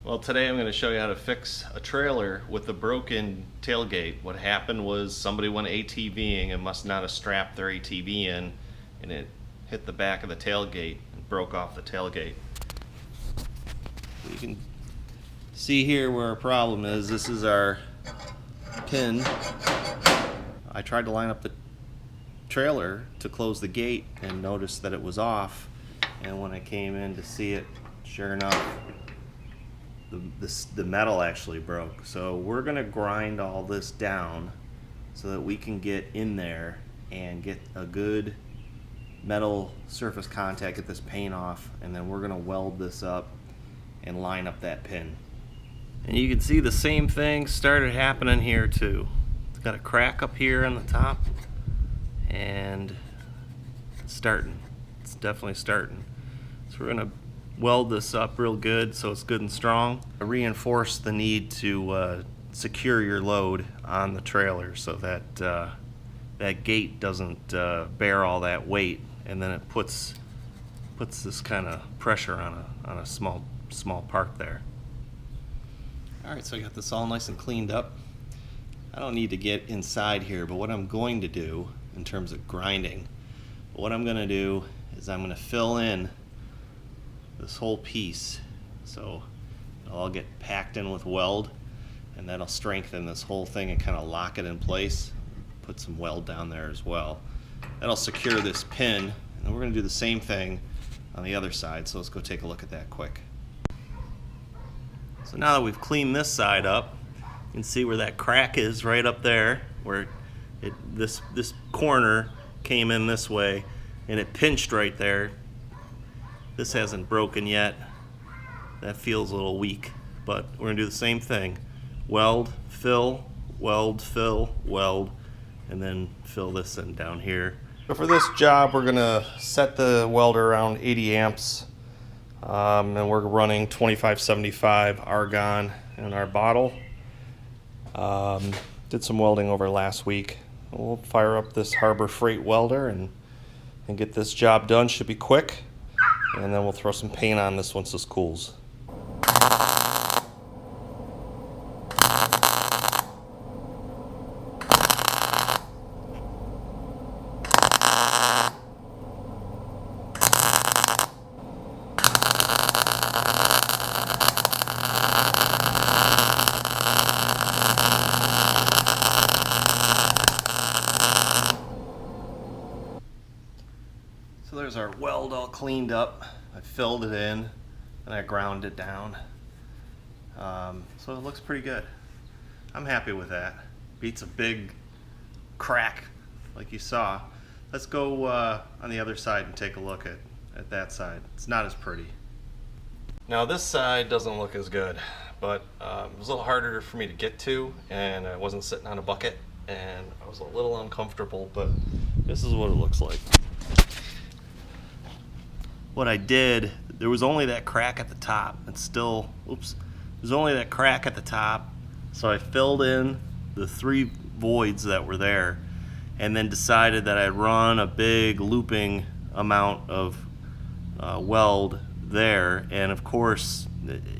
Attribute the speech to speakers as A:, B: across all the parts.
A: Well, today I'm going to show you how to fix a trailer with a broken tailgate. What happened was somebody went ATVing and must not have strapped their ATV in, and it hit the back of the tailgate and broke off the tailgate. You can see here where our problem is. This is our pin. I tried to line up the trailer to close the gate and noticed that it was off, and when I came in to see it, sure enough, the metal actually broke. So we're gonna grind all this down so that we can get in there and get a good metal surface contact, get this paint off, and then we're gonna weld this up and line up that pin. And you can see the same thing started happening here too. It's got a crack up here on the top, and it's starting. It's definitely starting. So we're gonna weld this up real good so it's good and strong. I reinforce the need to secure your load on the trailer so that that gate doesn't bear all that weight, and then it puts this kind of pressure on a small part there. Alright, so I got this all nice and cleaned up. I don't need to get inside here, but what I'm going to do in terms of grinding, what I'm going to do is I'm going to fill in this whole piece, so it'll all get packed in with weld, and that'll strengthen this whole thing and kind of lock it in place. Put some weld down there as well. That'll secure this pin, and we're going to do the same thing on the other side, so let's go take a look at that quick. So now that we've cleaned this side up, you can see where that crack is right up there, where this corner came in this way and it pinched right there. This hasn't broken yet. That feels a little weak, but we're gonna do the same thing. Weld, fill, weld, fill, weld, and then fill this in down here. So for this job, we're gonna set the welder around 80 amps, and we're running 2575 argon in our bottle. Did some welding over last week. We'll fire up this Harbor Freight welder and get this job done. Should be quick. And then we'll throw some paint on this once this cools. So there's our weld all cleaned up. I filled it in and I ground it down. So it looks pretty good. I'm happy with that. Beats a big crack like you saw. Let's go on the other side and take a look at that side. It's not as pretty. Now this side doesn't look as good, but it was a little harder for me to get to, and I wasn't sitting on a bucket, and I was a little uncomfortable, but this is what it looks like. What I did, there was only that crack at the top. It's still, oops, there's only that crack at the top. So I filled in the 3 voids that were there, and then decided that I'd run a big looping amount of weld there, and of course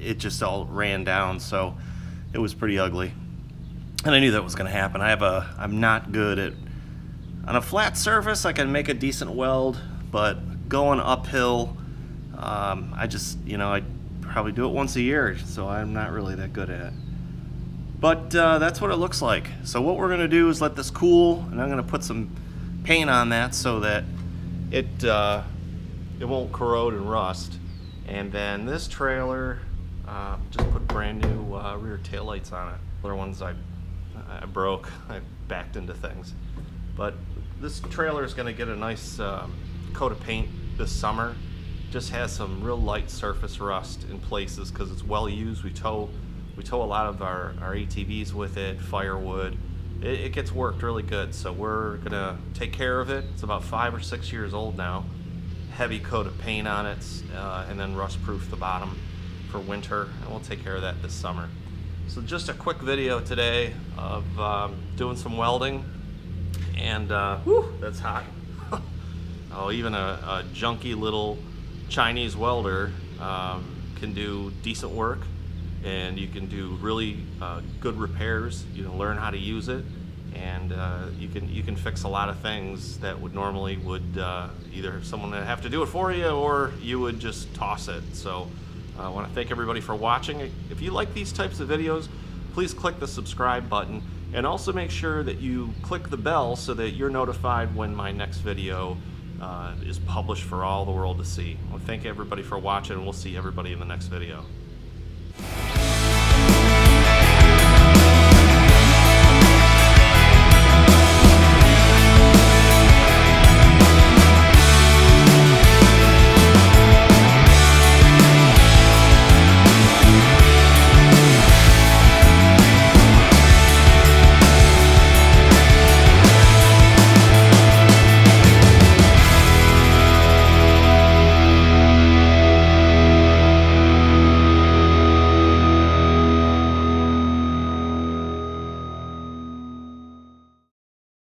A: it just all ran down, so it was pretty ugly. And I knew that was going to happen. I'm not good at, on a flat surface I can make a decent weld, but going uphill, I just, I probably do it once a year, so I'm not really that good at it. But that's what it looks like. So what we're gonna do is let this cool, and I'm gonna put some paint on that so that it won't corrode and rust. And then this trailer, just put brand new rear taillights on it. Other ones I broke, I backed into things. But this trailer is gonna get a nice coat of paint this summer. Just has some real light surface rust in places because it's well used. We tow a lot of our ATVs with it, firewood. It gets worked really good, so we're gonna take care of it. It's about 5 or 6 years old now. Heavy coat of paint on it, and then rust proof the bottom for winter, and we'll take care of that this summer. So just a quick video today of doing some welding, and whew, that's hot. Oh, even a junky little Chinese welder can do decent work.
B: and you can do really good repairs. You can learn how to use it, and you can fix a lot of things that would normally either someone would have to do it for you, or you would just toss it. So I want to thank everybody for watching. If you like these types of videos, please click the subscribe button, and also make sure that you click the bell so that you're notified when my next video is published for all the world to see. I want to thank everybody for watching, and we'll see everybody in the next video.